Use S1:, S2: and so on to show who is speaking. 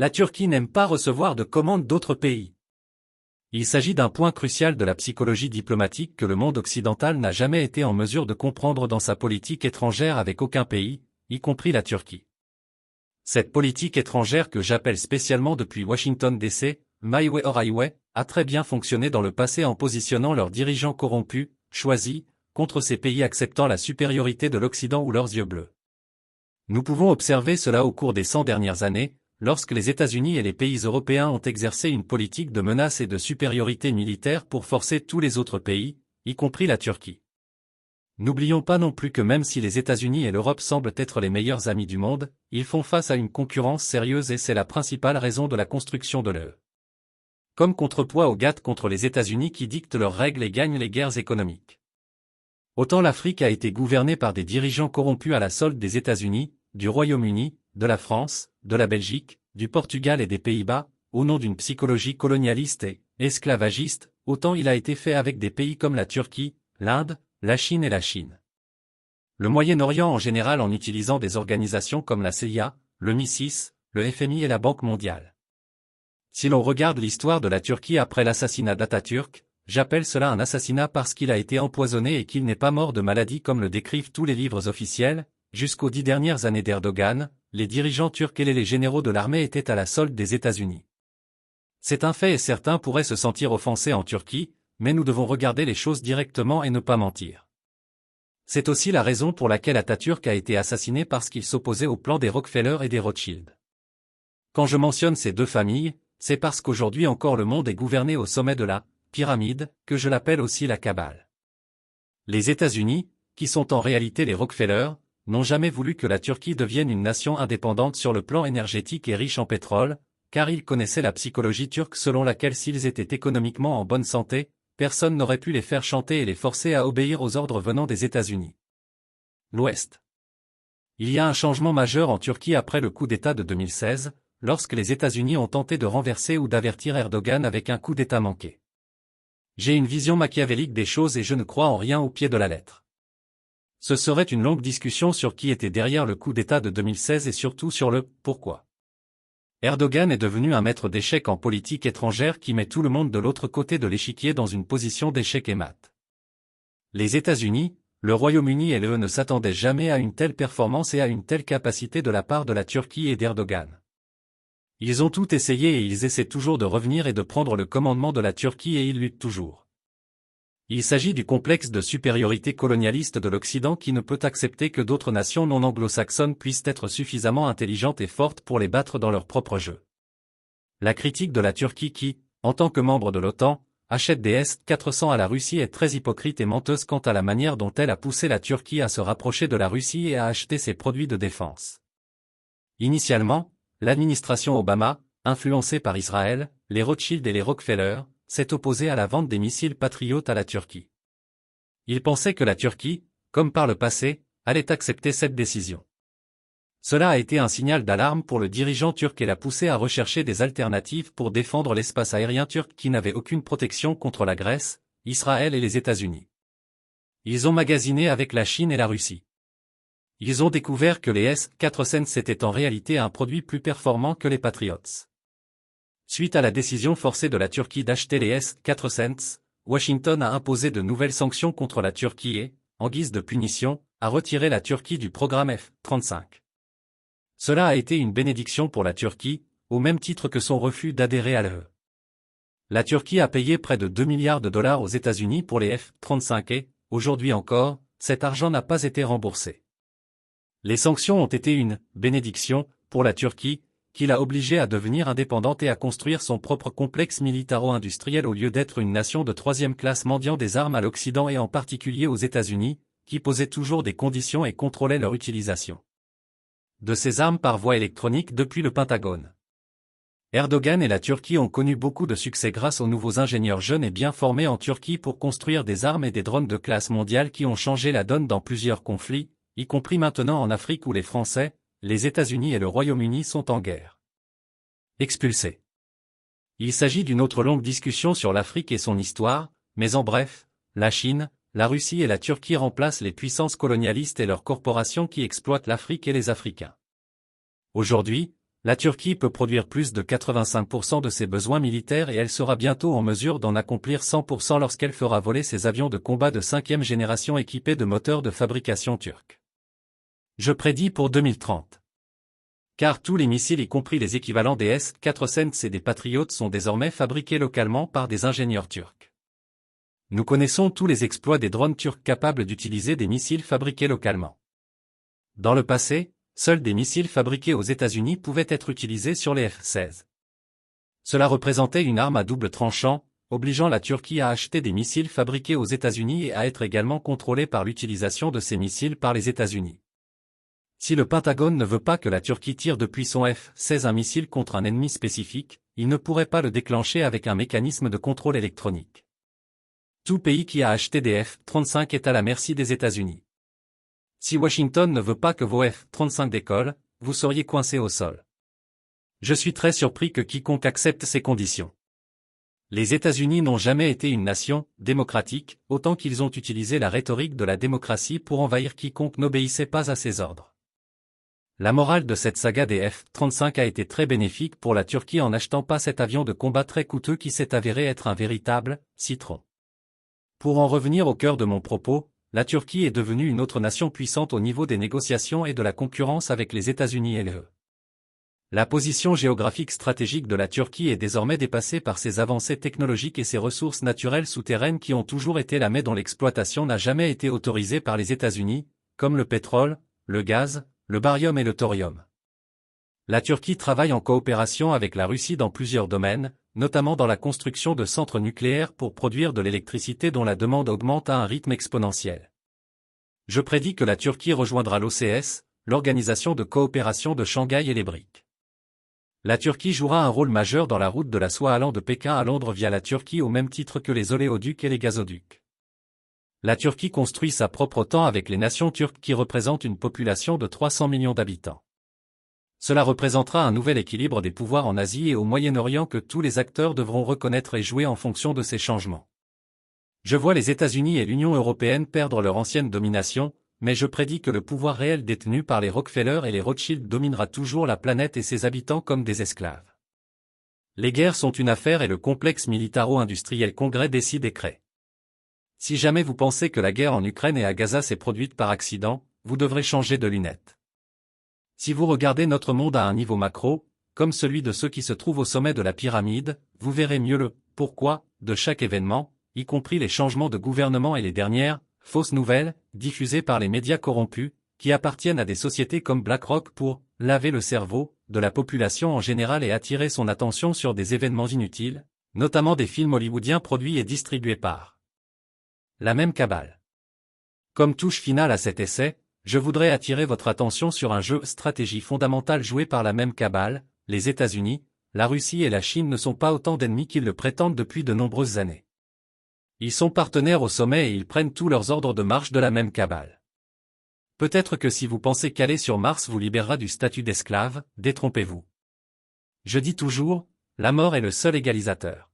S1: La Turquie n'aime pas recevoir de commandes d'autres pays. Il s'agit d'un point crucial de la psychologie diplomatique que le monde occidental n'a jamais été en mesure de comprendre dans sa politique étrangère avec aucun pays, y compris la Turquie. Cette politique étrangère que j'appelle spécialement depuis Washington DC, My Way or Highway, a très bien fonctionné dans le passé en positionnant leurs dirigeants corrompus, choisis, contre ces pays acceptant la supériorité de l'Occident ou leurs yeux bleus. Nous pouvons observer cela au cours des 100 dernières années, lorsque les États-Unis et les pays européens ont exercé une politique de menace et de supériorité militaire pour forcer tous les autres pays, y compris la Turquie. N'oublions pas non plus que même si les États-Unis et l'Europe semblent être les meilleurs amis du monde, ils font face à une concurrence sérieuse et c'est la principale raison de la construction de l'UE. Comme contrepoids aux GATT contre les États-Unis qui dictent leurs règles et gagnent les guerres économiques. Autant l'Afrique a été gouvernée par des dirigeants corrompus à la solde des États-Unis, du Royaume-Uni, de la France, de la Belgique, du Portugal et des Pays-Bas, au nom d'une psychologie colonialiste et esclavagiste, autant il a été fait avec des pays comme la Turquie, l'Inde, la Chine et la Chine. Le Moyen-Orient en général en utilisant des organisations comme la CIA, le MI6, le FMI et la Banque mondiale. Si l'on regarde l'histoire de la Turquie après l'assassinat d'Atatürk, j'appelle cela un assassinat parce qu'il a été empoisonné et qu'il n'est pas mort de maladie comme le décrivent tous les livres officiels. Jusqu'aux 10 dernières années d'Erdogan, les dirigeants turcs et les généraux de l'armée étaient à la solde des États-Unis. C'est un fait et certains pourraient se sentir offensés en Turquie, mais nous devons regarder les choses directement et ne pas mentir. C'est aussi la raison pour laquelle Atatürk a été assassiné parce qu'il s'opposait au plan des Rockefeller et des Rothschild. Quand je mentionne ces deux familles, c'est parce qu'aujourd'hui encore le monde est gouverné au sommet de la pyramide, que je l'appelle aussi la Kabbale. Les États-Unis, qui sont en réalité les Rockefeller, n'ont jamais voulu que la Turquie devienne une nation indépendante sur le plan énergétique et riche en pétrole, car ils connaissaient la psychologie turque selon laquelle s'ils étaient économiquement en bonne santé, personne n'aurait pu les faire chanter et les forcer à obéir aux ordres venant des États-Unis. L'Ouest. Il y a un changement majeur en Turquie après le coup d'État de 2016, lorsque les États-Unis ont tenté de renverser ou d'avertir Erdogan avec un coup d'État manqué. J'ai une vision machiavélique des choses et je ne crois en rien au pied de la lettre. Ce serait une longue discussion sur qui était derrière le coup d'État de 2016 et surtout sur le « pourquoi ». Erdogan est devenu un maître d'échecs en politique étrangère qui met tout le monde de l'autre côté de l'échiquier dans une position d'échec et mat. Les États-Unis, le Royaume-Uni et l'UE ne s'attendaient jamais à une telle performance et à une telle capacité de la part de la Turquie et d'Erdogan. Ils ont tout essayé et ils essaient toujours de revenir et de prendre le commandement de la Turquie et ils luttent toujours. Il s'agit du complexe de supériorité colonialiste de l'Occident qui ne peut accepter que d'autres nations non anglo-saxonnes puissent être suffisamment intelligentes et fortes pour les battre dans leur propre jeu. La critique de la Turquie qui, en tant que membre de l'OTAN, achète des S-400 à la Russie est très hypocrite et menteuse quant à la manière dont elle a poussé la Turquie à se rapprocher de la Russie et à acheter ses produits de défense. Initialement, l'administration Obama, influencée par Israël, les Rothschild et les Rockefeller, s'est opposé à la vente des missiles Patriot à la Turquie. Il pensait que la Turquie, comme par le passé, allait accepter cette décision. Cela a été un signal d'alarme pour le dirigeant turc et l'a poussé à rechercher des alternatives pour défendre l'espace aérien turc qui n'avait aucune protection contre la Grèce, Israël et les États-Unis. Ils ont magasiné avec la Chine et la Russie. Ils ont découvert que les S-400 étaient en réalité un produit plus performant que les Patriots. Suite à la décision forcée de la Turquie d'acheter les S-400, Washington a imposé de nouvelles sanctions contre la Turquie et, en guise de punition, a retiré la Turquie du programme F-35. Cela a été une bénédiction pour la Turquie, au même titre que son refus d'adhérer à l'UE. La Turquie a payé près de 2 milliards de dollars aux États-Unis pour les F-35 et, aujourd'hui encore, cet argent n'a pas été remboursé. Les sanctions ont été une bénédiction pour la Turquie, qui l'a obligée à devenir indépendante et à construire son propre complexe militaro-industriel au lieu d'être une nation de troisième classe mendiant des armes à l'Occident et en particulier aux États-Unis, qui posaient toujours des conditions et contrôlaient leur utilisation de ces armes par voie électronique depuis le Pentagone. Erdogan et la Turquie ont connu beaucoup de succès grâce aux nouveaux ingénieurs jeunes et bien formés en Turquie pour construire des armes et des drones de classe mondiale qui ont changé la donne dans plusieurs conflits, y compris maintenant en Afrique où les Français, les États-Unis et le Royaume-Uni sont en guerre. Expulsés. Il s'agit d'une autre longue discussion sur l'Afrique et son histoire, mais en bref, la Chine, la Russie et la Turquie remplacent les puissances colonialistes et leurs corporations qui exploitent l'Afrique et les Africains. Aujourd'hui, La Turquie peut produire plus de 85% de ses besoins militaires et elle sera bientôt en mesure d'en accomplir 100% lorsqu'elle fera voler ses avions de combat de 5e génération équipés de moteurs de fabrication turque. Je prédis pour 2030. Car tous les missiles y compris les équivalents des S-400 et des Patriots sont désormais fabriqués localement par des ingénieurs turcs. Nous connaissons tous les exploits des drones turcs capables d'utiliser des missiles fabriqués localement. Dans le passé, seuls des missiles fabriqués aux États-Unis pouvaient être utilisés sur les F-16. Cela représentait une arme à double tranchant, obligeant la Turquie à acheter des missiles fabriqués aux États-Unis et à être également contrôlée par l'utilisation de ces missiles par les États-Unis. Si le Pentagone ne veut pas que la Turquie tire depuis son F-16 un missile contre un ennemi spécifique, il ne pourrait pas le déclencher avec un mécanisme de contrôle électronique. Tout pays qui a acheté des F-35 est à la merci des États-Unis. Si Washington ne veut pas que vos F-35 décollent, vous seriez coincé au sol. Je suis très surpris que quiconque accepte ces conditions. Les États-Unis n'ont jamais été une nation démocratique, autant qu'ils ont utilisé la rhétorique de la démocratie pour envahir quiconque n'obéissait pas à ses ordres. La morale de cette saga des F-35 a été très bénéfique pour la Turquie en n'achetant pas cet avion de combat très coûteux qui s'est avéré être un véritable citron. Pour en revenir au cœur de mon propos, la Turquie est devenue une autre nation puissante au niveau des négociations et de la concurrence avec les États-Unis et l'UE. La position géographique stratégique de la Turquie est désormais dépassée par ses avancées technologiques et ses ressources naturelles souterraines qui ont toujours été là mais dont l'exploitation n'a jamais été autorisée par les États-Unis, comme le pétrole, le gaz, le barium et le thorium. La Turquie travaille en coopération avec la Russie dans plusieurs domaines, notamment dans la construction de centres nucléaires pour produire de l'électricité dont la demande augmente à un rythme exponentiel. Je prédis que la Turquie rejoindra l'OCS, l'Organisation de coopération de Shanghai et les BRICS. La Turquie jouera un rôle majeur dans la route de la soie allant de Pékin à Londres via la Turquie au même titre que les oléoducs et les gazoducs. La Turquie construit sa propre OTAN avec les nations turques qui représentent une population de 300 millions d'habitants. Cela représentera un nouvel équilibre des pouvoirs en Asie et au Moyen-Orient que tous les acteurs devront reconnaître et jouer en fonction de ces changements. Je vois les États-Unis et l'Union européenne perdre leur ancienne domination, mais je prédis que le pouvoir réel détenu par les Rockefeller et les Rothschild dominera toujours la planète et ses habitants comme des esclaves. Les guerres sont une affaire et le complexe militaro-industriel Congrès décide et crée. Si jamais vous pensez que la guerre en Ukraine et à Gaza s'est produite par accident, vous devrez changer de lunettes. Si vous regardez notre monde à un niveau macro, comme celui de ceux qui se trouvent au sommet de la pyramide, vous verrez mieux le « pourquoi » de chaque événement, y compris les changements de gouvernement et les dernières « fausses nouvelles » diffusées par les médias corrompus, qui appartiennent à des sociétés comme BlackRock pour « laver le cerveau » de la population en général et attirer son attention sur des événements inutiles, notamment des films hollywoodiens produits et distribués par la même cabale. Comme touche finale à cet essai, je voudrais attirer votre attention sur un jeu stratégie fondamental joué par la même cabale. Les États-Unis, la Russie et la Chine ne sont pas autant d'ennemis qu'ils le prétendent depuis de nombreuses années. Ils sont partenaires au sommet et ils prennent tous leurs ordres de marche de la même cabale. Peut-être que si vous pensez qu'aller sur Mars vous libérera du statut d'esclave, détrompez-vous. Je dis toujours, la mort est le seul égalisateur.